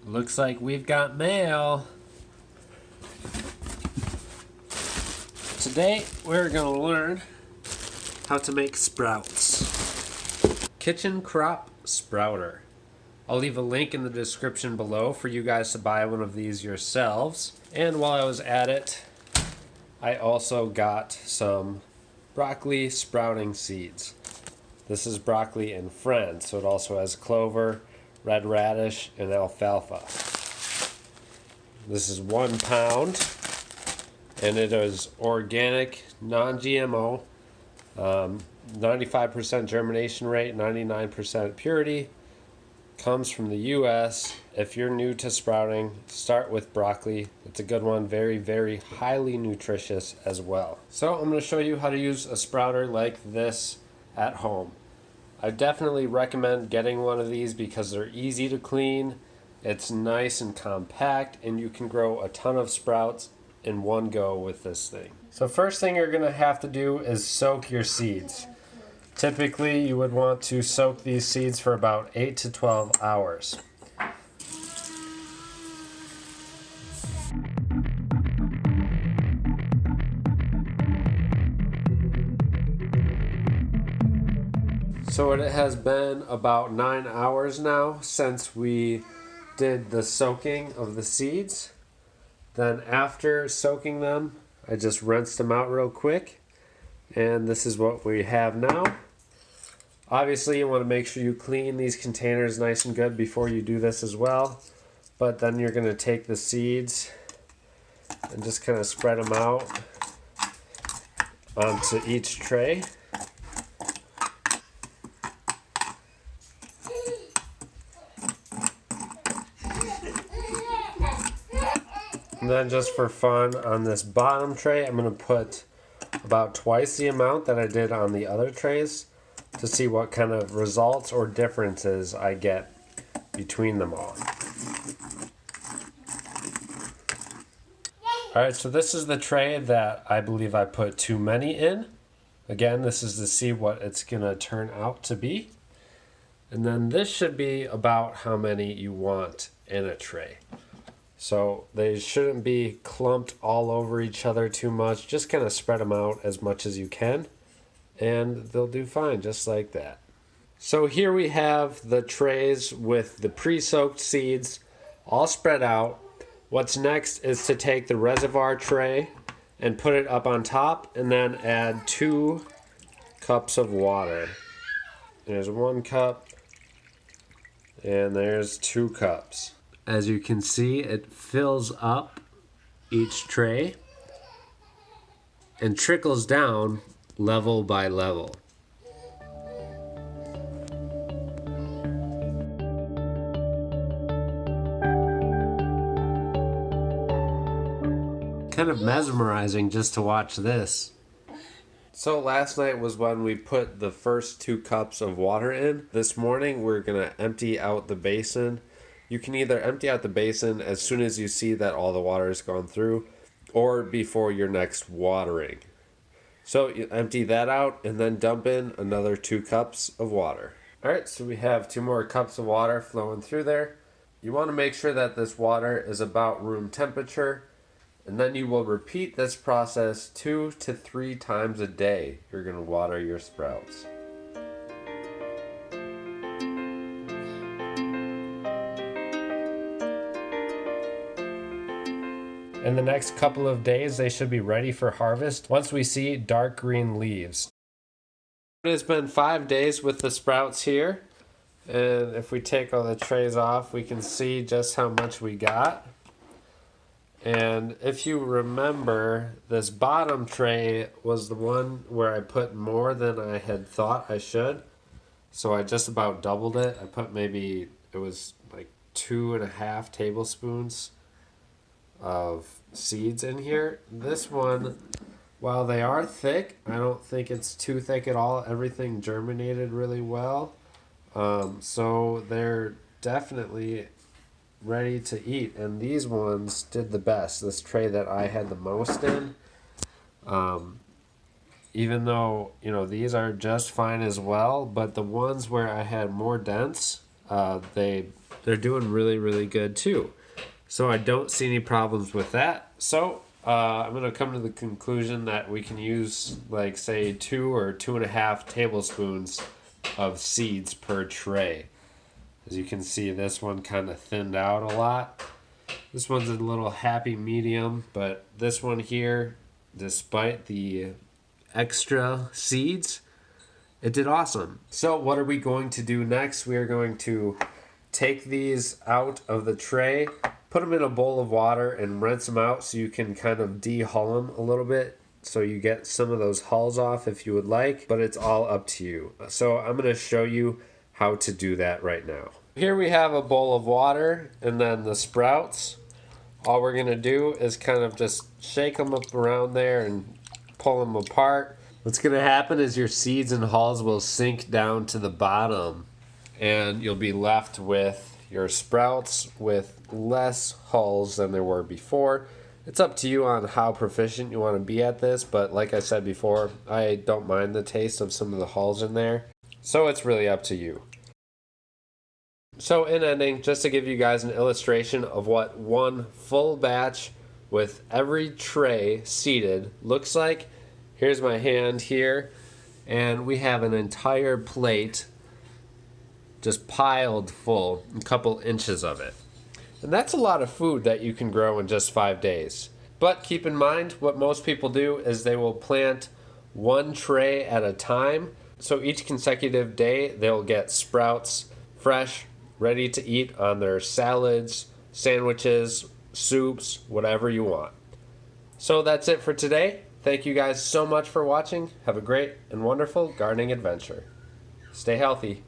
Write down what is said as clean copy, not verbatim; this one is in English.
Looks like we've got mail. Today we're going to learn how to make sprouts. Kitchen crop sprouter. I'll leave a link in the description below for you guys to buy one of these yourselves. And while I was at it, I also got some broccoli sprouting seeds. This is broccoli and friends, so it also has clover, red radish, and alfalfa. This is 1 pound, and it is organic, non-GMO, 95% germination rate, 99% purity. Comes from the US. If you're new to sprouting, start with broccoli. It's a good one, very, very highly nutritious as well. So I'm going to show you how to use a sprouter like this at home. I definitely recommend getting one of these because they're easy to clean, it's nice and compact, and you can grow a ton of sprouts in one go with this thing. So first thing you're going to have to do is soak your seeds. Typically you would want to soak these seeds for about 8 to 12 hours. So it has been about 9 hours now since we did the soaking of the seeds. Then after soaking them, I just rinsed them out real quick. And this is what we have now. Obviously you want to make sure you clean these containers nice and good before you do this as well. But then you're going to take the seeds and just kind of spread them out onto each tray. And then just for fun, on this bottom tray, I'm going to put about twice the amount that I did on the other trays to see what kind of results or differences I get between them all. Alright, so this is the tray that I believe I put too many in. Again, this is to see what it's going to turn out to be. And then this should be about how many you want in a tray. So they shouldn't be clumped all over each other too much. Just kind of spread them out as much as you can. And they'll do fine just like that. So here we have the trays with the pre-soaked seeds all spread out. What's next is to take the reservoir tray and put it up on top and then add 2 cups of water. There's 1 cup and there's 2 cups. As you can see, it fills up each tray and trickles down level by level. Kind of mesmerizing just to watch this. So last night was when we put the first 2 cups of water in. This morning we're gonna empty out the basin. You can either empty out the basin as soon as you see that all the water has gone through or before your next watering. So you empty that out and then dump in another 2 cups of water. Alright, so we have 2 more cups of water flowing through there. You want to make sure that this water is about room temperature, and then you will repeat this process 2 to 3 times a day. You're going to water your sprouts. In the next couple of days, they should be ready for harvest once we see dark green leaves. It has been 5 days with the sprouts here, and if we take all the trays off, we can see just how much we got. And if you remember, this bottom tray was the one where I put more than I had thought I should. So I just about doubled it. I put maybe, it was like 2.5 tablespoons of seeds in here. This one, while they are thick, I don't think it's too thick at all. Everything germinated really well. So they're definitely ready to eat, and these ones did the best. This tray that I had the most in, even though, you know, these are just fine as well, but the ones where I had more dents, they're doing really good too. So I don't see any problems with that. So I'm going to come to the conclusion that we can use, like, say 2 or 2.5 tablespoons of seeds per tray. As you can see, this one kind of thinned out a lot. This one's a little happy medium, but this one here, despite the extra seeds, it did awesome. So what are we going to do next? We are going to take these out of the tray, put them in a bowl of water, and rinse them out so you can kind of de-hull them a little bit, so you get some of those hulls off if you would like, but it's all up to you. So I'm going to show you how to do that right now. Here we have a bowl of water and then the sprouts. All we're going to do is kind of just shake them up around there and pull them apart. What's going to happen is your seeds and hulls will sink down to the bottom, and you'll be left with your sprouts with less hulls than there were before. It's up to you on how proficient you want to be at this, but like I said before, I don't mind the taste of some of the hulls in there. So it's really up to you. So in ending, just to give you guys an illustration of what one full batch with every tray seeded looks like, here's my hand here, and we have an entire plate just piled full, a couple inches of it. And that's a lot of food that you can grow in just 5 days. But keep in mind, what most people do is they will plant one tray at a time. So each consecutive day, they'll get sprouts fresh, ready to eat on their salads, sandwiches, soups, whatever you want. So that's it for today. Thank you guys so much for watching. Have a great and wonderful gardening adventure. Stay healthy.